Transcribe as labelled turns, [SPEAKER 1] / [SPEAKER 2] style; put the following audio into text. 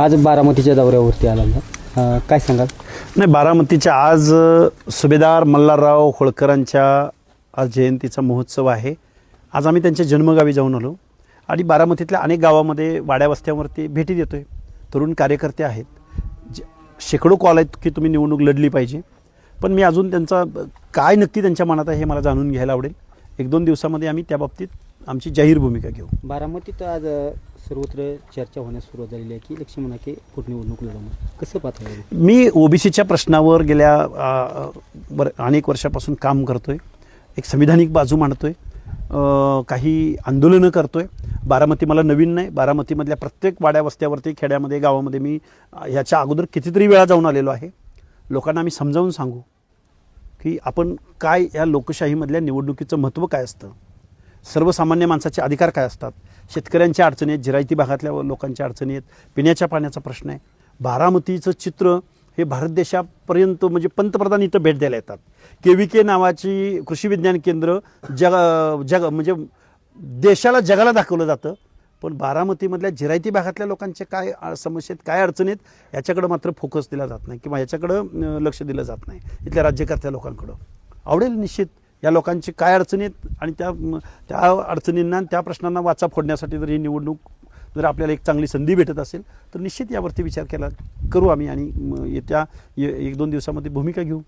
[SPEAKER 1] आज बारामतीच्या दौऱ्यावरती आला ना, काय सांगाल?
[SPEAKER 2] नाही, बारामतीच्या आज सुभेदार मल्हारराव होळकरांच्या आज जयंतीचा महोत्सव आहे. आज आम्ही त्यांच्या जन्मगावी जाऊन आलो आणि बारामतीतल्या अनेक गावामध्ये वाड्या वस्त्यांवरती भेटी देतो आहे. तरुण कार्यकर्ते आहेत, शेकडो कॉल आहेत की तुम्ही निवडणूक लढली पाहिजे, पण मी अजून त्यांचा काय नक्की त्यांच्या मनात आहे हे मला जाणून घ्यायला आवडेल. 1-2 दिवसामध्ये आम्ही त्या बाबतीत आमची जाहीर भूमिका घेऊ.
[SPEAKER 1] बारामतीत आज सर्वत्र चर्चा होण्यास सुरुवात झालेली आहे की लक्ष्मण हाके पोटनिवडणूक लढवणार, कसं पाहता येईल?
[SPEAKER 2] मी ओबीसीच्या प्रश्नावर गेल्या अनेक वर्षापासून काम करतो आहे, एक संविधानिक बाजू मांडतो आहे, काही आंदोलनं करतो आहे. बारामती मला नवीन नाही, बारामतीमधल्या प्रत्येक वाड्या वस्त्यावरती, खेड्यामध्ये, गावामध्ये मी ह्याच्या अगोदर कितीतरी वेळा जाऊन आलेलो आहे. लोकांना आम्ही समजावून सांगू की आपण काय, या लोकशाहीमधल्या निवडणुकीचं महत्त्व काय असतं, सर्वसामान्य माणसाचे अधिकार काय असतात, शेतकऱ्यांच्या अडचणी आहेत, जिरायती भागातल्या लोकांच्या अडचणी आहेत, पिण्याच्या पाण्याचा प्रश्न आहे. बारामतीचं चित्र हे भारत देशापर्यंत, म्हणजे पंतप्रधान इथं भेट द्यायला येतात. KVK नावाची कृषी विज्ञान केंद्र जग म्हणजे देशाला, जगाला दाखवलं जातं, पण बारामतीमधल्या जिरायती भागातल्या लोकांचे काय समस्या आहेत, काय अडचणी आहेत, याच्याकडं मात्र फोकस दिला जात नाही किंवा याच्याकडं लक्ष दिलं जात नाही इथल्या राज्यकर्त्या लोकांकडं. आवडेल निश्चित या लोकांची काय अडचणी आहेत आणि त्या अडचणींना, त्या प्रश्नांना वाचा फोडण्यासाठी जर ही निवडणूक, जर आपल्याला एक चांगली संधी भेटत असेल तर निश्चित यावरती विचार करू आम्ही आणि येत्या 1-2 दिवसामध्ये भूमिका घेऊ.